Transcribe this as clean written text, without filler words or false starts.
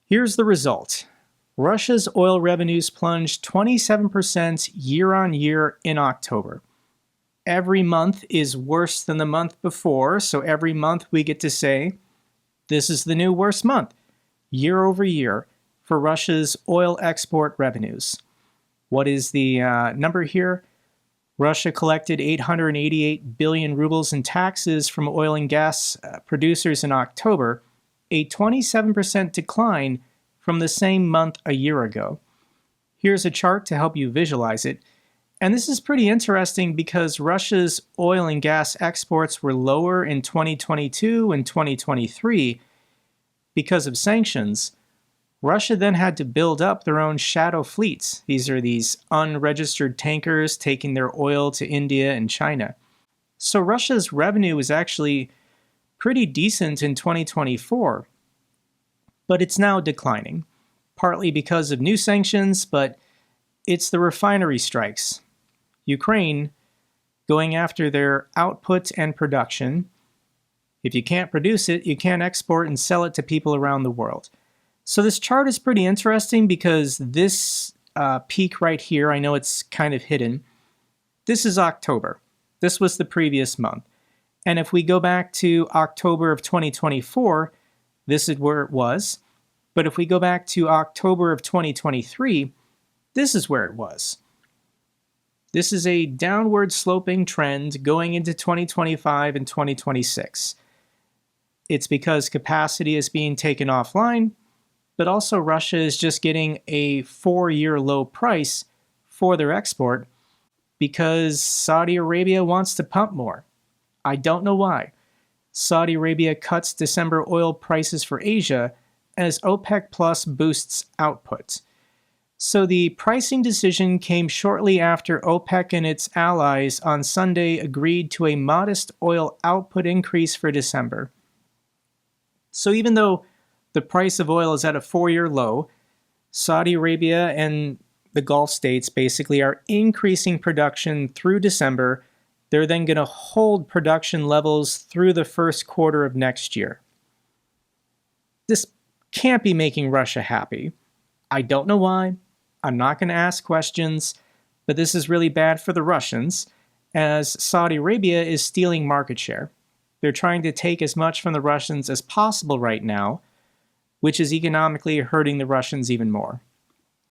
Here's the result. Russia's oil revenues plunged 27% year on year in October. Every month is worse than the month before, so every month we get to say, this is the new worst month, year over year, for Russia's oil export revenues. What is the number here? Russia collected 888 billion rubles in taxes from oil and gas producers in October, a 27% decline from the same month a year ago. Here's a chart to help you visualize it. And this is pretty interesting because Russia's oil and gas exports were lower in 2022 and 2023 because of sanctions. Russia then had to build up their own shadow fleets. These are these unregistered tankers taking their oil to India and China. So Russia's revenue was actually pretty decent in 2024, but it's now declining, partly because of new sanctions, but it's the refinery strikes. Ukraine going after their output and production. If you can't produce it, you can't export and sell it to people around the world. So this chart is pretty interesting because this peak right here, I know it's kind of hidden. This is October. This was the previous month. And if we go back to October of 2024, this is where it was. But if we go back to October of 2023, this is where it was. This is a downward sloping trend going into 2025 and 2026. It's because capacity is being taken offline, but also Russia is just getting a 4-year low price for their export because Saudi Arabia wants to pump more. I don't know why. Saudi Arabia cuts December oil prices for Asia as OPEC Plus boosts output. So the pricing decision came shortly after OPEC and its allies on Sunday agreed to a modest oil output increase for December. So even though the price of oil is at a 4-year low, Saudi Arabia and the Gulf states basically are increasing production through December. They're then going to hold production levels through the first quarter of next year. This can't be making Russia happy. I don't know why. I'm not going to ask questions, but this is really bad for the Russians, as Saudi Arabia is stealing market share. They're trying to take as much from the Russians as possible right now, which is economically hurting the Russians even more.